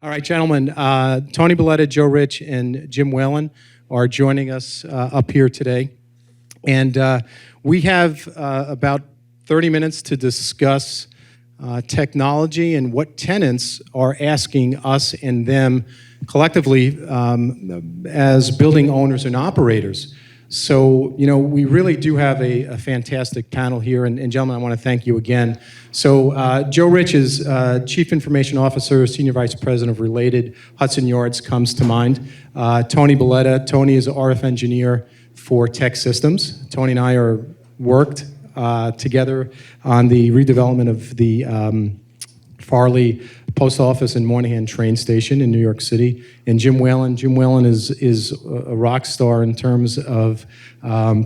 All right, gentlemen, Tony Balletta, Joe Rich, and Jim Whalen are joining us up here today. And we have about 30 minutes to discuss technology and what tenants are asking us and them collectively as building owners and operators. So, you know, we really do have a fantastic panel here. And gentlemen, I want to thank you again. So, Joe Rich is Chief Information Officer, Senior Vice President of Related. Hudson Yards comes to mind. Tony Balletta. Tony is an RF engineer for Tech Systems. Tony and I are worked together on the redevelopment of the Farley Post Office and Moynihan train station in New York City. And Jim Whalen is a rock star in terms of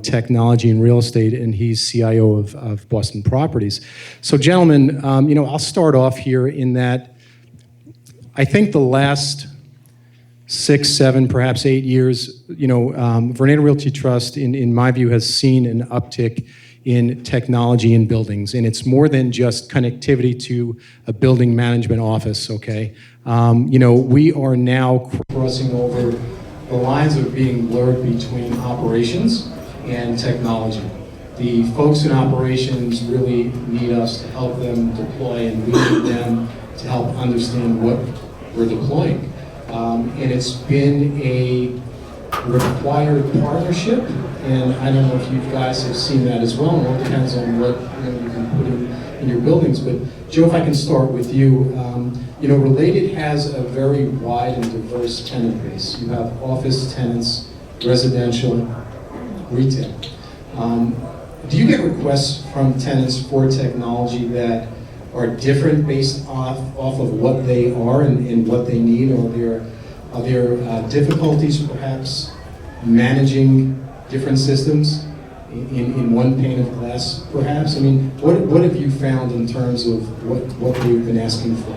technology and real estate, and he's CIO of Boston Properties. So, gentlemen, you know, I'll start off here in that I think the last 6, 7, perhaps 8 years, you know, Vornado Realty Trust, in my view, has seen an uptick in technology in buildings, and it's more than just connectivity to a building management office, okay? You know, we are now crossing over the lines of being blurred between operations and technology. The folks in operations really need us to help them deploy, and we need them to help understand what we're deploying. And it's been a required partnership, and I don't know if you guys have seen that as well. It all depends on what you can put in your buildings. But Joe, if I can start with you, you know, Related has a very wide and diverse tenant base. You have office tenants, residential, retail. Do you get requests from tenants for technology that are different based off of what they are and what they need? Are there difficulties perhaps managing different systems in one pane of glass perhaps? I mean, what have you found in terms of what they've been asking for?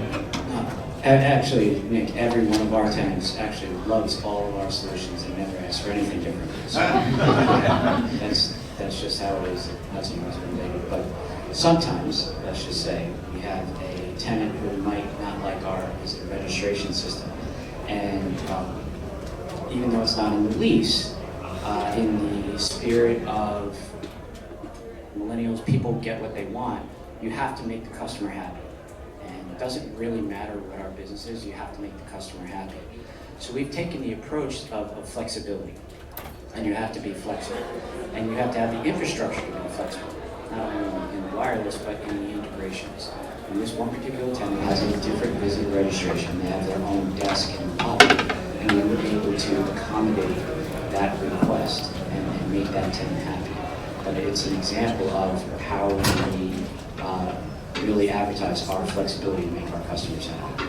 Actually, Nick, every one of our tenants actually loves all of our solutions and never asks for anything different. So that's just how it is. That's Related. But sometimes, let's just say, we have a tenant who might not like our registration system. And even though it's not in the lease, in the spirit of millennials, people get what they want, you have to make the customer happy. And it doesn't really matter what our business is, you have to make the customer happy. So we've taken the approach of flexibility. And you have to be flexible. And you have to have the infrastructure to be flexible, not only in the wireless, but in the integrations. And this one particular tenant has a different visitor registration. They have their own desk and lobby, and we were able to accommodate that request and make that tenant happy. But it's an example of how we really advertise our flexibility to make our customers happy.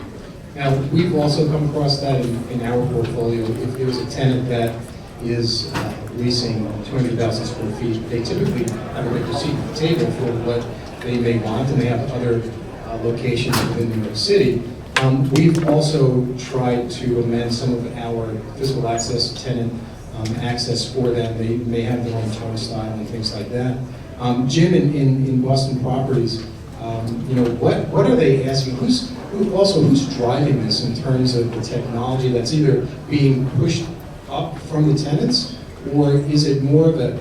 Now, we've also come across that in our portfolio. If there's a tenant that is leasing 200,000 square feet, they typically have a right to seat at the table for what they may want, and they have other locations within New York City. We've also tried to amend some of our physical access, tenant access for them. They may have their own turnstile and things like that. Jim, in Boston Properties, you know, what are they asking? Who's driving this in terms of the technology that's either being pushed up from the tenants, or is it more of a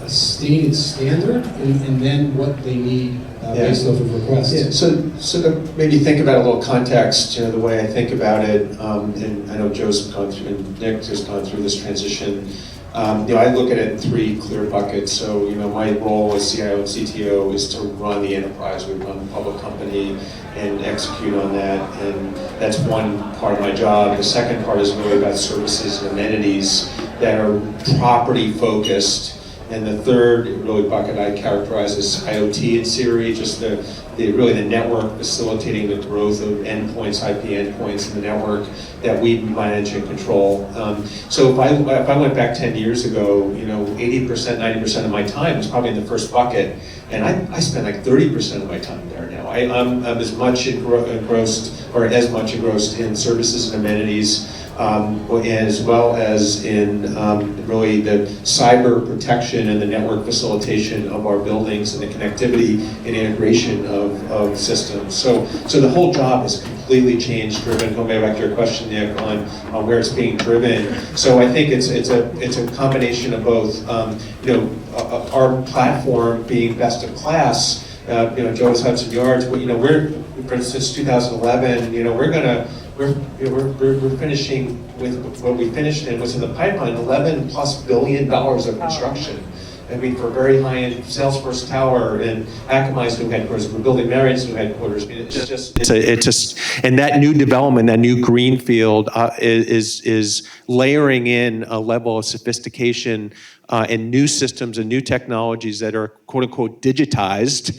stated standard and then what they need based off of requests? Yeah. So to maybe think about a little context, you know, the way I think about it, and I know Joe's gone through and Nick has gone through this transition. You know, I look at it in 3 clear buckets. So, you know, my role as CIO and CTO is to run the enterprise. We run the public company and execute on that, and that's one part of my job. The second part is really about services and amenities that are property focused. And the third really bucket I characterize as IoT and CRE, just really the network facilitating the growth of endpoints, IP endpoints in the network that we manage and control. So if I went back 10 years ago, you know, 80%, 90% of my time was probably in the first bucket, and I spend like 30% of my time there now. I'm as much engrossed in services and amenities, as well as in really the cyber protection and the network facilitation of our buildings and the connectivity and integration of systems. So the whole job is completely completely change driven, going back to your question, Nick, on where it's being driven. So I think it's a combination of both, our platform being best in class. Joe's Hudson Yards, we're, for instance, 2011, we're finishing with what we finished and what's in the pipeline, $11+ billion of construction. I mean, for very high-end Salesforce Tower and Akamai's new headquarters, we're building Marriott's new headquarters. I mean, it's just, and that new development, that new greenfield is layering in a level of sophistication and new systems and new technologies that are quote unquote digitized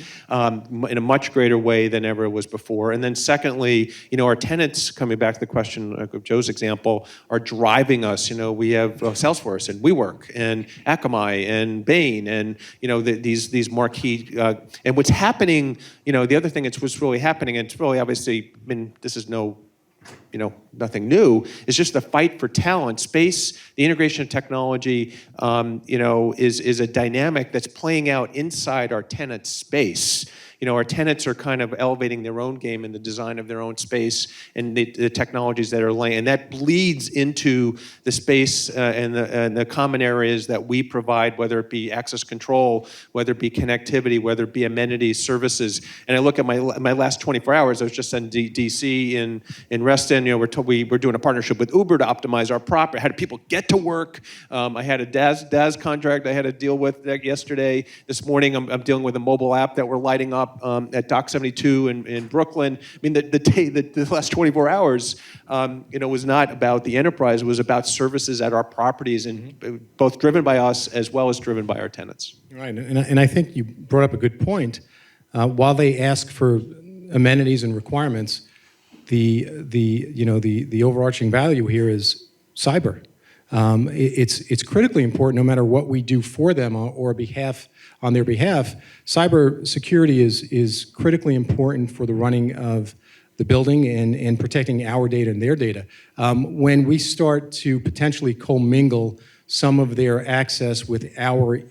in a much greater way than ever was before. And then secondly, our tenants, coming back to the question of Joe's example, are driving us. We have Salesforce and WeWork and Akamai and Bain and these marquee, and what's happening, the other thing that's what's really happening, and it's really obviously, this is nothing new, is just the fight for talent. Space, the integration of technology, is a dynamic that's playing out inside our tenant space. Our tenants are kind of elevating their own game in the design of their own space and the technologies that are laying, and that bleeds into the space and the common areas that we provide, whether it be access control, whether it be connectivity, whether it be amenities, services. And I look at my last 24 hours. I was just in D.C. in Reston. We're doing a partnership with Uber to optimize our property. How do people get to work? I had a DAS contract I had to deal with yesterday. This morning I'm dealing with a mobile app that we're lighting up at Dock 72 in Brooklyn. I mean, the last 24 hours, was not about the enterprise. It was about services at our properties, and both driven by us as well as driven by our tenants. Right, and I think you brought up a good point. While they ask for amenities and requirements, the overarching value here is cyber. It's critically important, no matter what we do for them or on their behalf. Cyber security is critically important for the running of the building and protecting our data and their data. When we start to potentially commingle some of their access with our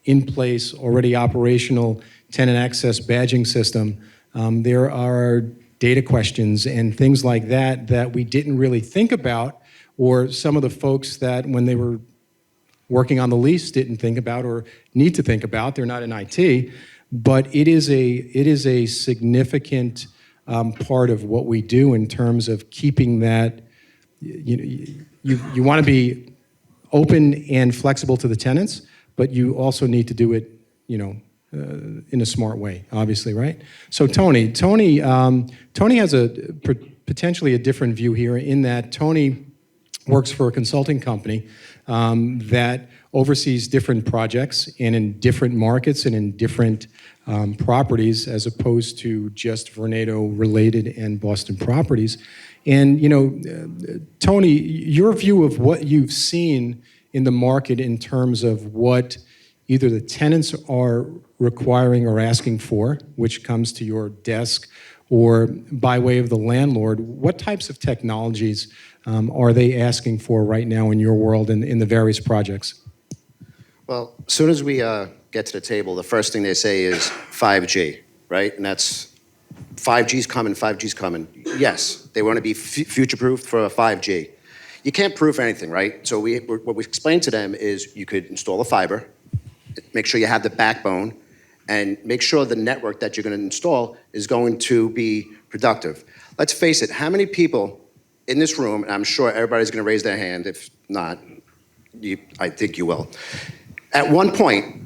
in-place, already operational tenant access badging system, there are data questions and things like that we didn't really think about, or some of the folks that when they were working on the lease didn't think about or need to think about. They're not in IT, but it is a significant part of what we do in terms of keeping that. You want to be open and flexible to the tenants, but you also need to do it, in a smart way, obviously, right? So Tony has potentially a different view here in that Tony works for a consulting company that oversees different projects and in different markets and in different properties, as opposed to just Vornado related and Boston properties. And Tony, your view of what you've seen in the market in terms of what either the tenants are requiring or asking for, which comes to your desk, or by way of the landlord, what types of technologies are they asking for right now in your world and in the various projects? Well, as soon as we get to the table, the first thing they say is 5G, right? And that's 5G's coming, 5G's coming. Yes, they want to be future-proofed for 5G. You can't proof anything, right? So what we explained to them is you could install a fiber, make sure you have the backbone, and make sure the network that you're going to install is going to be productive. Let's face it, how many people in this room, and I'm sure everybody's going to raise their hand, if not, I think you will. At one point,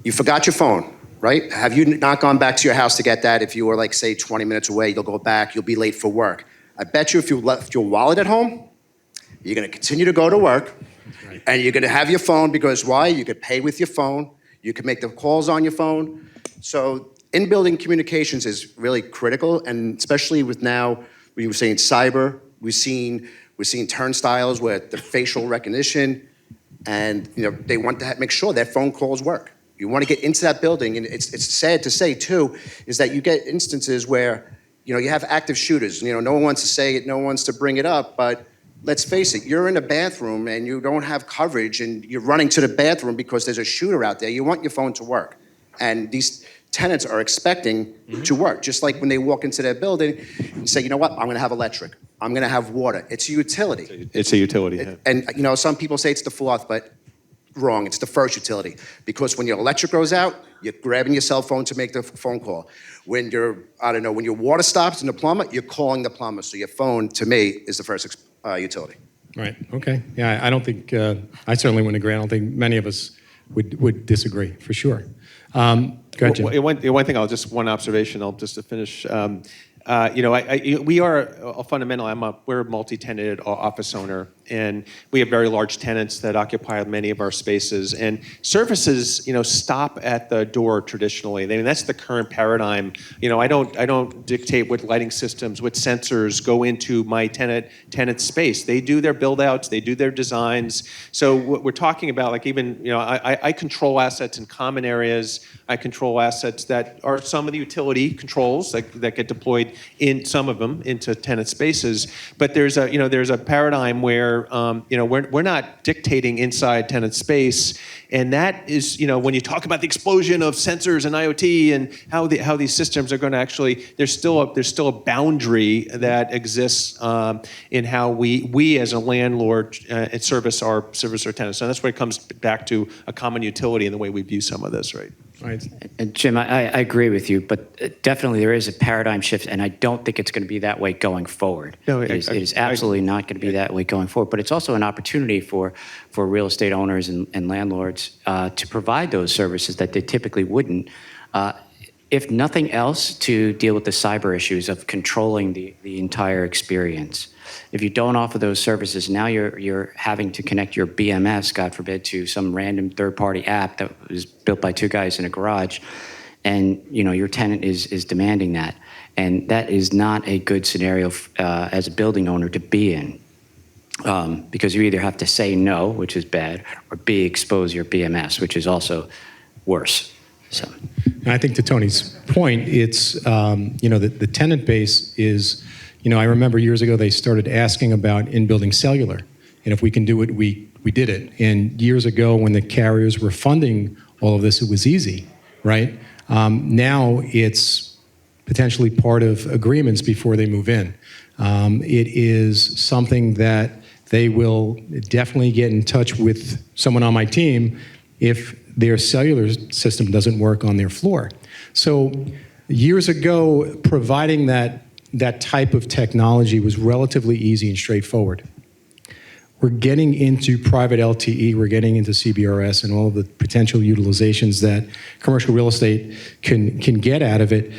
you forgot your phone, right? Have you not gone back to your house to get that? If you were, like, say, 20 minutes away, you'll go back, you'll be late for work. I bet you if you left your wallet at home, you're going to continue to go to work, right, and you're going to have your phone, because why? You could pay with your phone, you can make the calls on your phone. So in-building communications is really critical, and especially with now, we were saying cyber, we're seeing turnstiles with the facial recognition, and they want to make sure their phone calls work. You want to get into that building, and it's sad to say too, is that you get instances where you have active shooters. No one wants to say it, no one wants to bring it up, but let's face it, you're in a bathroom and you don't have coverage and you're running to the bathroom because there's a shooter out there. You want your phone to work. And these tenants are expecting to work. Just like when they walk into their building and say, you know what, I'm gonna have electric, I'm gonna have water. It's a utility. It's a utility, yeah. And some people say it's the fourth, but wrong, it's the first utility. Because when your electric goes out, you're grabbing your cell phone to make the phone call. When when your water stops in the plumber, you're calling the plumber. So your phone, to me, is the first utility. Right, okay. Yeah, I don't think, I certainly wouldn't agree. I don't think many of us would disagree, for sure. Go ahead, Jim. One thing, one observation, just to finish. We are a fundamental, we're a multi-tenanted office owner, and we have very large tenants that occupy many of our spaces, and services, stop at the door traditionally. I mean, that's the current paradigm. I don't dictate what lighting systems, what sensors go into my tenant space. They do their build outs, they do their designs. So what we're talking about, like even, I control assets in common areas. I control assets that are some of the utility controls that get deployed in some of them into tenant spaces. But there's a paradigm where we're not dictating inside tenant space, and that is when you talk about the explosion of sensors and IoT and how these systems are going to actually, there's still a boundary that exists in how we as a landlord service our tenants. And that's where it comes back to a common utility in the way we view some of this, right? Right. And Jim, I agree with you, but definitely there is a paradigm shift, and I don't think it's going to be that way going forward. No, it is absolutely not going to be that way going forward. But it's also an opportunity for real estate owners and landlords to provide those services that they typically wouldn't. If nothing else, to deal with the cyber issues of controlling the entire experience. If you don't offer those services, now you're having to connect your BMS, God forbid, to some random third-party app that was built by two guys in a garage, and your tenant is demanding that, and that is not a good scenario as a building owner to be in, because you either have to say no, which is bad, or B, expose your BMS, which is also worse. So, And I think to Tony's point, it's the tenant base is. I remember years ago they started asking about in-building cellular, and if we can do it, we did it. And years ago, when the carriers were funding all of this, it was easy, right? Now it's potentially part of agreements before they move in. It is something that they will definitely get in touch with someone on my team if their cellular system doesn't work on their floor. So years ago, providing that type of technology was relatively easy and straightforward. We're getting into private LTE, we're getting into CBRS and all of the potential utilizations that commercial real estate can get out of it.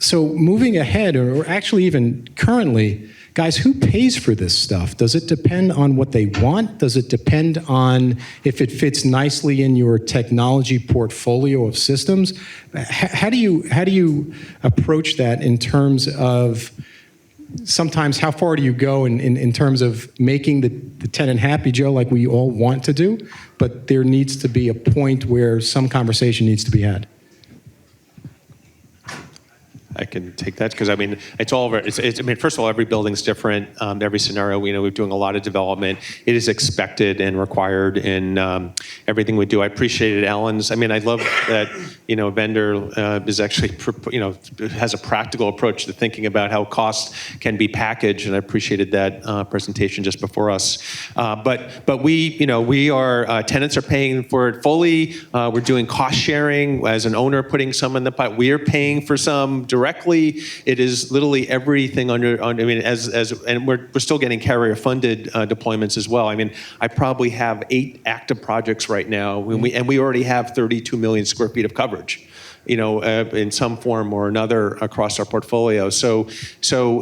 So moving ahead, or actually even currently, guys, who pays for this stuff? Does it depend on what they want? Does it depend on if it fits nicely in your technology portfolio of systems? How do you approach that in terms of sometimes how far do you go in terms of making the tenant happy, Joe, like we all want to do, but there needs to be a point where some conversation needs to be had? I can take that because it's all. First of all, every building's different. Every scenario, we're doing a lot of development. It is expected and required in everything we do. I appreciated Alan's. I love that a vendor is actually has a practical approach to thinking about how costs can be packaged, and I appreciated that presentation just before us. But we are tenants are paying for it fully. We're doing cost sharing as an owner, putting some in the pot. We are paying for some directly. It is literally everything and we're still getting carrier funded deployments as well. I probably have 8 active projects right now, and we already have 32 million square feet of coverage, in some form or another across our portfolio. So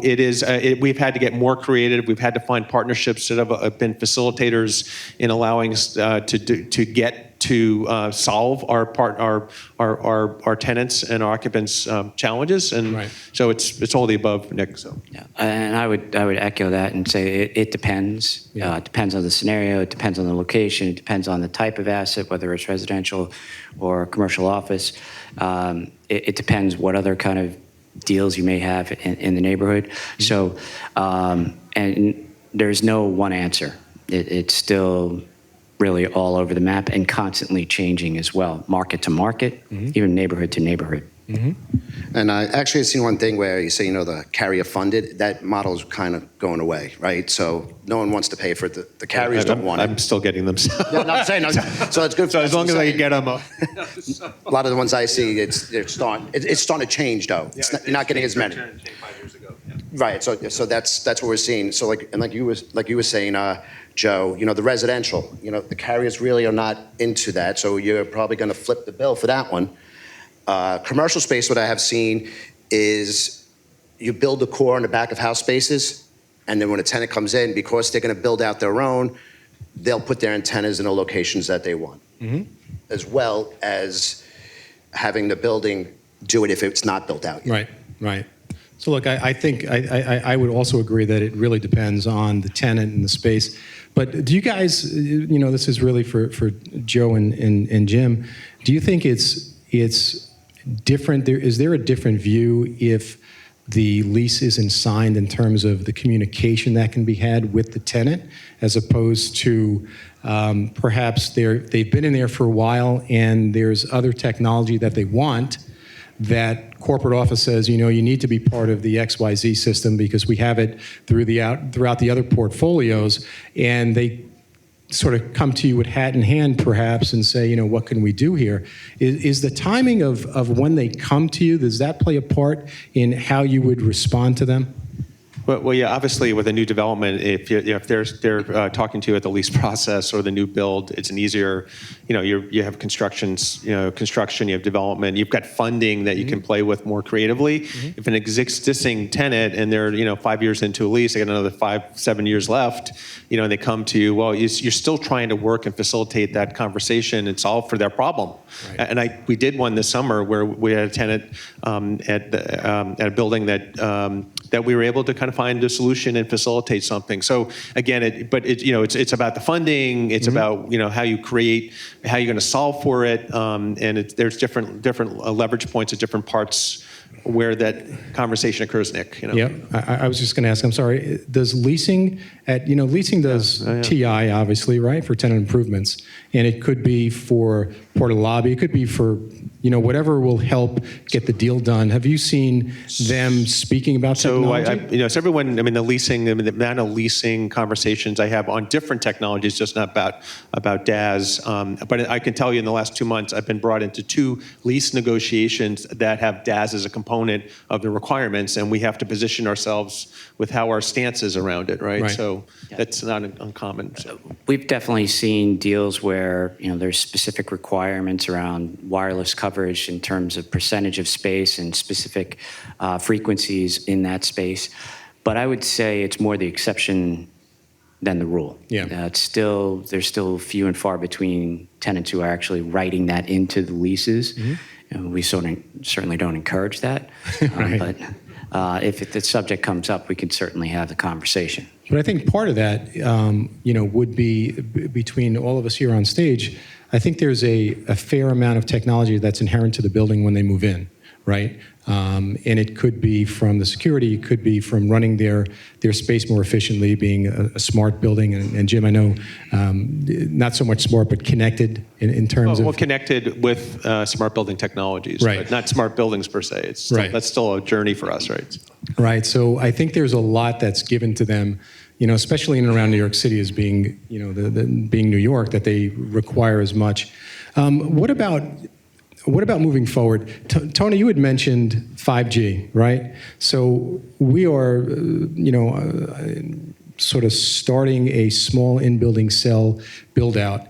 it is. We've had to get more creative. We've had to find partnerships that have been facilitators in allowing us to get to solve our tenants and our occupants' challenges, and right. So it's all the above, Nick. So yeah, and I would echo that and say it depends. Yeah. It depends on the scenario. It depends on the location. It depends on the type of asset, whether it's residential or commercial office. It depends what other kind of deals you may have in the neighborhood. Mm-hmm. So, and there's no one answer. It's still really all over the map and constantly changing as well, market to market, even neighborhood to neighborhood. And I actually have seen one thing where you say, the carrier funded, that model is kind of going away, right? So no one wants to pay for it. The carriers don't want it. I'm still getting them. So, Yeah, no, I'm saying, so it's good. so as long as I can get them. A lot of the ones I see, it's starting to change though. You're not getting as many. Right. So that's what we're seeing. So like you were saying, Joe, the residential, the carriers really are not into that. So you're probably going to flip the bill for that one. Commercial space, what I have seen is you build the core in the back of house spaces, and then when a tenant comes in, because they're going to build out their own, they'll put their antennas in the locations that they want, as well as having the building do it if it's not built out yet. Right. So look, I think I would also agree that it really depends on the tenant and the space. But do you guys, this is really for Joe and Jim, do you think it's different? Is there a different view if the lease isn't signed in terms of the communication that can be had with the tenant, as opposed to perhaps they've been in there for a while and there's other technology that they want that corporate office says, you need to be part of the XYZ system because we have it throughout the other portfolios, and they sort of come to you with hat in hand perhaps and say, what can we do here? Is the timing of when they come to you, does that play a part in how you would respond to them? Well, yeah, obviously with a new development, if they're talking to you at the lease process or the new build, it's an easier, you have construction, you have development, you've got funding that you can play with more creatively. If an existing tenant and they're, 5 years into a lease, they got another 5-7 years left, and they come to you, well, you're still trying to work and facilitate that conversation and solve for their problem. Right. And we did one this summer where we had a tenant at a building that we were able to kind of find a solution and facilitate something. So again, it's about the funding. It's about how you create, how you're going to solve for it, and there's different leverage points at different parts where that conversation occurs, Nick. Yeah, I was just going to ask. I'm sorry. Does leasing leasing does TI obviously, right, for tenant improvements, and it could be for Porta Lobby. It could be for whatever will help get the deal done. Have you seen them speaking about technology? So everyone. The leasing. The amount of leasing conversations I have on different technologies, just not about DAS. But I can tell you, in the last 2 months, I've been brought into 2 lease negotiations that have DAS as a component of the requirements, and we have to position ourselves with how our stance is around it, right? So that's not uncommon. So. We've definitely seen deals where there's specific requirements around wireless coverage in terms of percentage of space and specific frequencies in that space. But I would say it's more the exception than the rule. Yeah. There's still few and far between tenants who are actually writing that into the leases. We certainly don't encourage that. But if the subject comes up, we can certainly have the conversation. But I think part of that, would be between all of us here on stage. I think there's a fair amount of technology that's inherent to the building when they move in, right? And it could be from the security, it could be from running their space more efficiently, being a smart building. And Jim, I know, not so much smart, but connected in terms of... Well, connected with smart building technologies, right. But not smart buildings per se. It's still, right. That's still a journey for us, right? Right, so I think there's a lot that's given to them, especially in and around New York City as being, being New York, that they require as much. What about moving forward? Tony, you had mentioned 5G, right? So we are, sort of starting a small in-building cell build-out,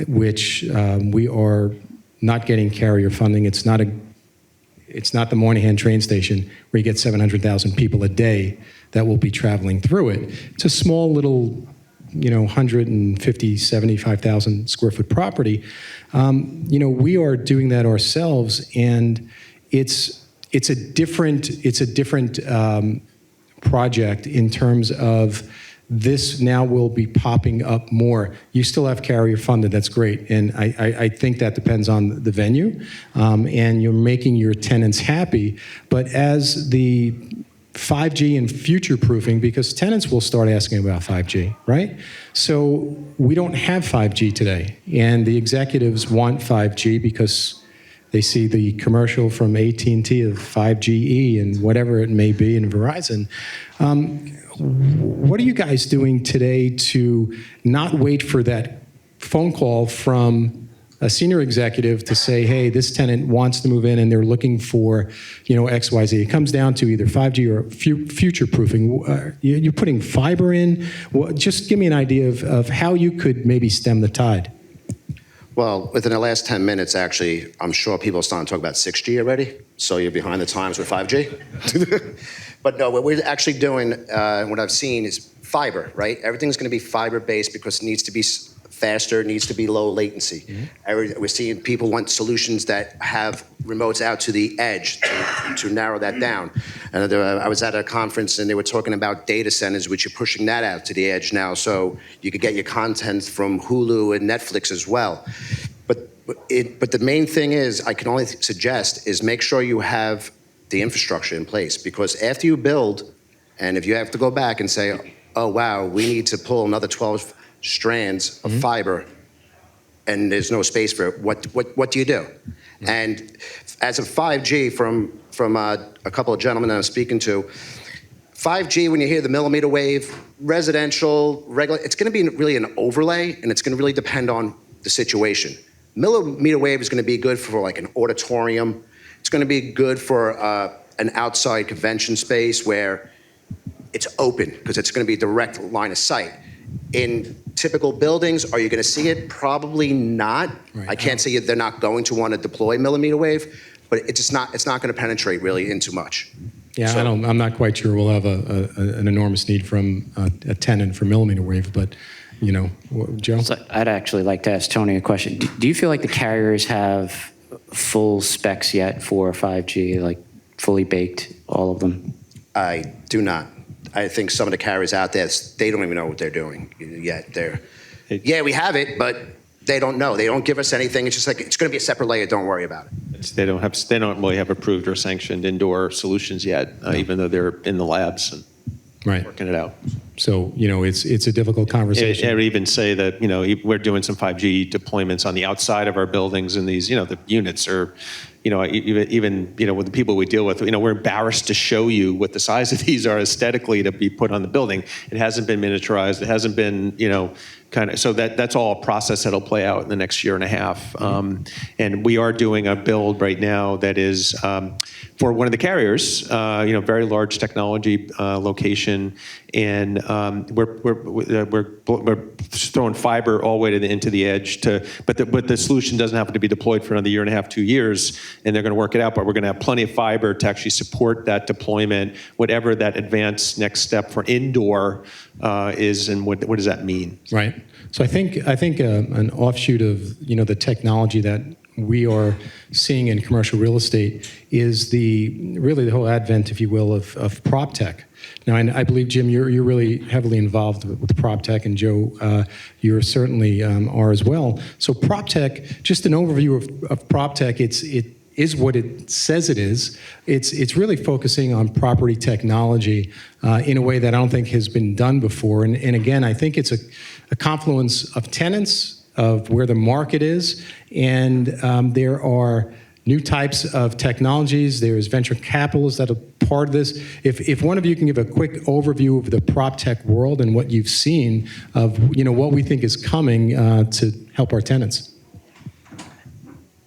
which we are not getting carrier funding. It's not the Moynihan train station where you get 700,000 people a day that will be traveling through it. It's a small little 150, 75,000 square foot property. We are doing that ourselves, and it's a different project in terms of this now will be popping up more. You still have carrier funded, that's great, and I think that depends on the venue, and you're making your tenants happy. But as the 5G and future-proofing, because tenants will start asking about 5G, right? So we don't have 5G today, and the executives want 5G because they see the commercial from AT&T of 5GE and whatever it may be in Verizon. What are you guys doing today to not wait for that phone call from a senior executive to say, hey, this tenant wants to move in and they're looking for, XYZ? It comes down to either 5G or future-proofing. You're putting fiber in. Well, just give me an idea of how you could maybe stem the tide. Well, within the last 10 minutes, actually, I'm sure people are starting to talk about 6G already, so you're behind the times with 5G. But no, what we're actually doing, what I've seen is fiber, right? Everything's going to be fiber-based because it needs to be faster, it needs to be low latency. We're seeing people want solutions that have remotes out to the edge to narrow that down. And I was at a conference and they were talking about data centers, which you're pushing that out to the edge now, so you could get your content from Hulu and Netflix as well. But the main thing is, I can only suggest, is make sure you have the infrastructure in place, because after you build, and if you have to go back and say, oh wow, we need to pull another 12 strands of fiber and there's no space for it, what do you do? And as of 5G, from a couple of gentlemen that I'm speaking to, 5G, when you hear the millimeter wave, residential, regular, it's going to be really an overlay, and it's going to really depend on the situation. Millimeter wave is going to be good for like an auditorium. It's going to be good for an outside convention space where it's open, because it's going to be a direct line of sight. In typical buildings, are you going to see it? Probably not. Right. I can't say they're not going to want to deploy millimeter wave, but it's not going to penetrate really into much. Yeah, So- I'm not quite sure we'll have an enormous need from a tenant for millimeter wave, but, Joe? So I'd actually like to ask Tony a question. Do you feel like the carriers have full specs yet for 5G, like fully baked, all of them? I do not. I think some of the carriers out there, they don't even know what they're doing yet. Yeah, we have it, but they don't know. They don't give us anything. It's just like, it's going to be a separate layer. Don't worry about it. They don't really have approved or sanctioned indoor solutions yet, even though they're in the labs and Right. working it out. So, it's a difficult conversation. I would even say that, we're doing some 5G deployments on the outside of our buildings, and these, the units are, even with the people we deal with, we're embarrassed to show you what the size of these are aesthetically to be put on the building. It hasn't been miniaturized. It hasn't been, so that's all a process that'll play out in the next year and a half. And we are doing a build right now that is for one of the carriers, very large technology location, and we're throwing fiber all the way into the edge but the solution doesn't have to be deployed for another year and a half, 2 years, and they're going to work it out. But we're going to have plenty of fiber to actually support that deployment, whatever that advanced next step for indoor is, and what does that mean? Right. So I think an offshoot of the technology that we are seeing in commercial real estate is really the whole advent, if you will, of prop tech. Now, I believe, Jim, you're really heavily involved with prop tech, and Joe, you certainly are as well. So prop tech, just an overview of prop tech, it is what it says it is. It's really focusing on property technology in a way that I don't think has been done before. And again, I think it's a confluence of tenants, of where the market is, and there are new types of technologies. There's venture capitalists that are part of this. If one of you can give a quick overview of the prop tech world and what you've seen of what we think is coming to help our tenants.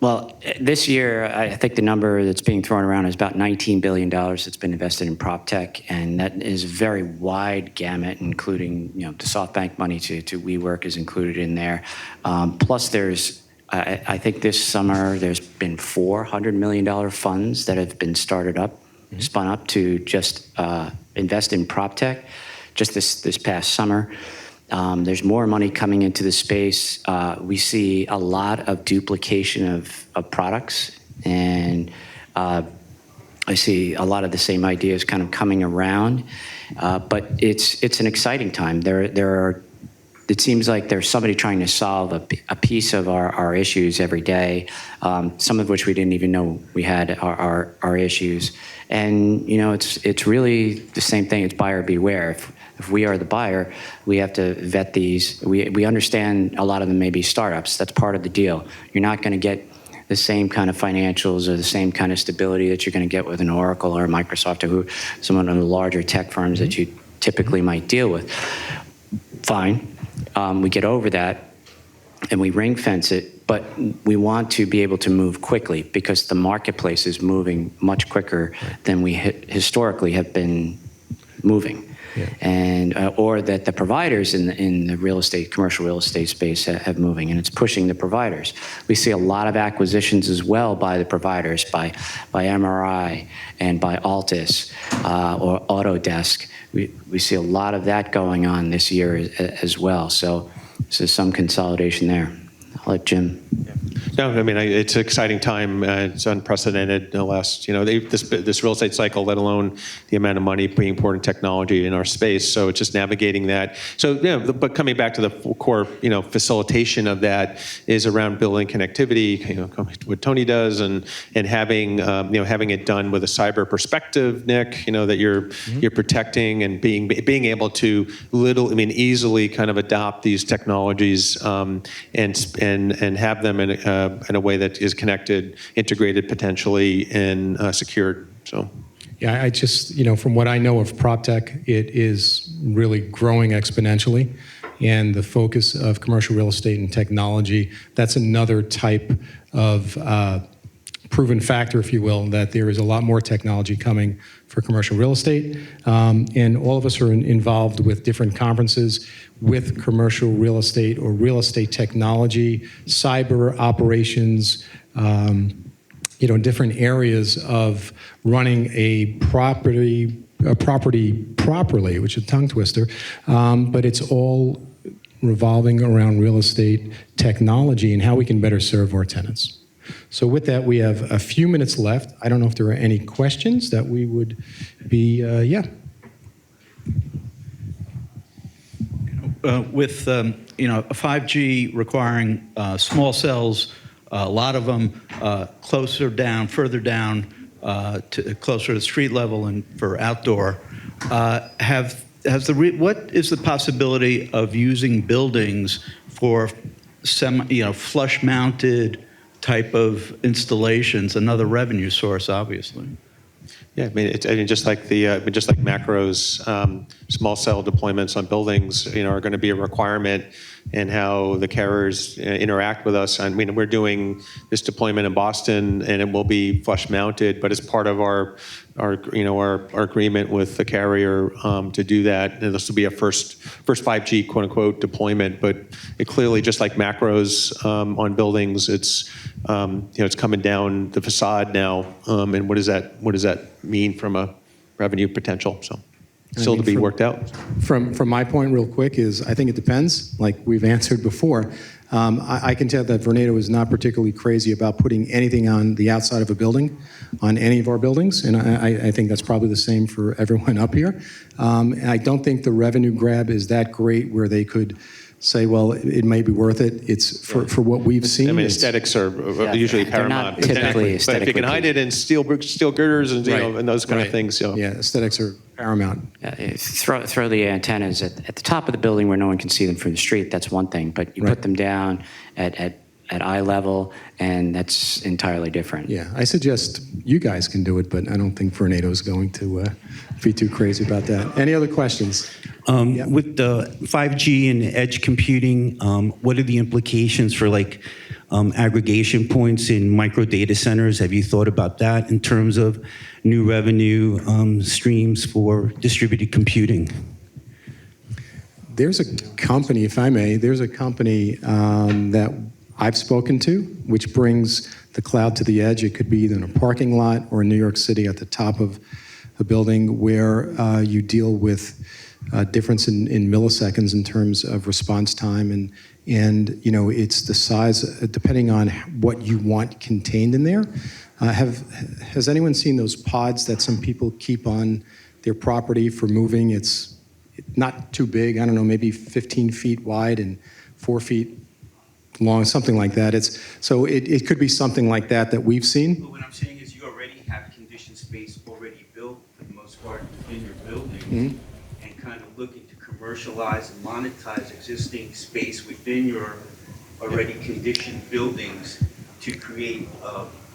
Well, this year, I think the number that's being thrown around is about $19 billion that's been invested in prop tech, and that is a very wide gamut, including the SoftBank money to WeWork is included in there. Plus, there's I think this summer there's been $400 million funds that have been spun up to just invest in prop tech just this past summer. There's more money coming into the space. We see a lot of duplication of products, and I see a lot of the same ideas kind of coming around. But it's an exciting time. There it seems like there's somebody trying to solve a piece of our issues every day, some of which we didn't even know we had our issues. And, you know, it's really the same thing. It's buyer beware. If we are the buyer, we have to vet these. We understand a lot of them may be startups. That's part of the deal. You're not going to get the same kind of financials or the same kind of stability that you're going to get with an Oracle or a Microsoft or some of the larger tech firms that you typically might deal with. Fine. We get over that and we ring fence it, but we want to be able to move quickly because the marketplace is moving much quicker than we historically have been moving. Yeah. And or that the providers in the real estate, commercial real estate space have moving, and it's pushing the providers. We see a lot of acquisitions as well by the providers, by MRI and by Altus or Autodesk. We see a lot of that going on this year as well. So some consolidation there. I'll let Jim. No, I mean, it's an exciting time. It's unprecedented. The last, this real estate cycle, let alone the amount of money being poured in technology in our space. So it's just navigating that. So, but coming back to the core, facilitation of that is around building connectivity, what Tony does, and having, having it done with a cyber perspective, Nick, that you're protecting and being able to easily kind of adopt these technologies and have them in a way that is connected, integrated potentially, and secured. So, yeah, I just, from what I know of PropTech, it is really growing exponentially. And the focus of commercial real estate and technology, that's another type of proven factor, if you will, that there is a lot more technology coming for commercial real estate. And all of us are involved with different conferences with commercial real estate or real estate technology, cyber operations, different areas of running a property properly, which is a tongue twister, but it's all revolving around real estate technology and how we can better serve our tenants. So with that, we have a few minutes left. I don't know if there are any questions that we would be, With 5G requiring small cells, a lot of them further down, closer to street level and for outdoor, what is the possibility of using buildings for flush-mounted type of installations? Another revenue source, obviously. Yeah, just like macros, small cell deployments on buildings, are going to be a requirement in how the carriers interact with us. I mean, we're doing this deployment in Boston, and it will be flush mounted, but it's part of our agreement with the carrier to do that. And this will be a first 5G quote unquote deployment. But it clearly, just like macros on buildings, it's coming down the facade now. And what does that mean from a revenue potential? So still to be worked out. From my point real quick is I think it depends, like we've answered before. I can tell that Vornado is not particularly crazy about putting anything on the outside of a building, on any of our buildings, and I think that's probably the same for everyone up here. And I don't think the revenue grab is that great where they could say, well, it may be worth it. It's for what we've seen. I mean, aesthetics are usually paramount. Not typically but if you can hide it in steel girders and and those kind of things, yeah, aesthetics are paramount. Throw the antennas at the top of the building where no one can see them from the street. That's one thing, but you put them down at eye level, and that's entirely different. Yeah, I suggest you guys can do it, but I don't think Vornado is going to be too crazy about that. Any other questions? With the 5G and edge computing, what are the implications for aggregation points in micro data centers? Have you thought about that in terms of new revenue streams for distributed computing? There's a company, if I may, that I've spoken to, which brings the cloud to the edge. It could be either in a parking lot or in New York City at the top of a building where you deal with difference in milliseconds in terms of response time, and it's the size depending on what you want contained in there. Has anyone seen those pods that some people keep on their property for moving? It's not too big, I don't know, maybe 15 feet wide and 4 feet long, something like that. So it could be something like that we've seen. But what I'm saying is you already have conditioned space already built for the most part within your building, and kind of looking to commercialize and monetize existing space within your already conditioned buildings to create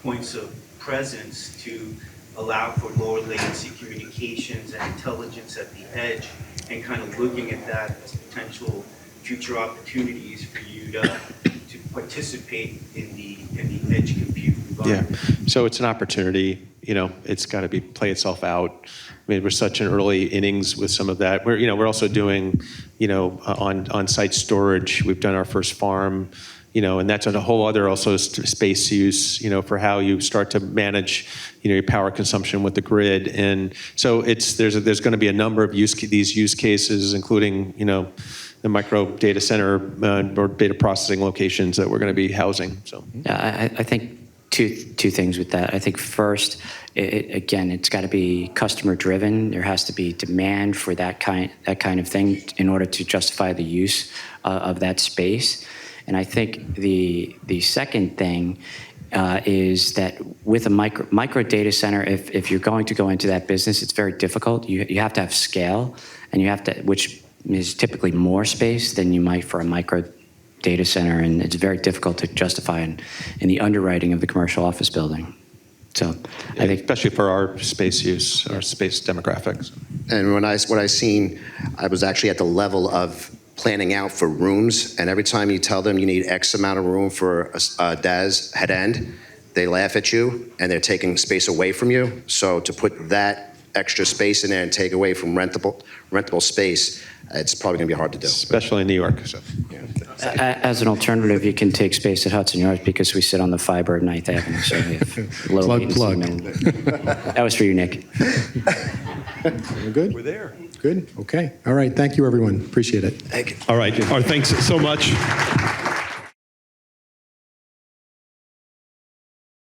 points of presence to allow for lower latency communications and intelligence at the edge, and kind of looking at that as potential future opportunities for you to participate in the edge compute Yeah, environment. so it's an opportunity, it's got to play itself out. I mean, we're such in early innings with some of that. We're also doing, on-site storage. We've done our first farm, and that's a whole other also space use, for how you start to manage, your power consumption with the grid. And so there's going to be a number of these use cases, including, the micro data center or data processing locations that we're going to be housing. So Yeah, I think two things with that. I think first, again, it's got to be customer driven. There has to be demand for that kind of thing in order to justify the use of that space. And I think the second thing is that with a micro data center, if you're going to go into that business, it's very difficult. You have to have scale, and you have to, which is typically more space than you might for a micro data center, and it's very difficult to justify in the underwriting of the commercial office building. So I think, especially for our space use, our space demographics. And what I seen, I was actually at the level of planning out for rooms, and every time you tell them you need X amount of room for a DAS head end, they laugh at you and they're taking space away from you. So to put that extra space in there and take away from rentable space, it's probably going to be hard to do. Especially in New York. So. as an alternative, you can take space at Hudson Yards because we sit on the fiber at 9th Avenue, so we have low latency. Plug. That was for you, Nick. We're good? We're there. Good, okay. All right, thank you, everyone. Appreciate it. Thank you. All right, thanks so much.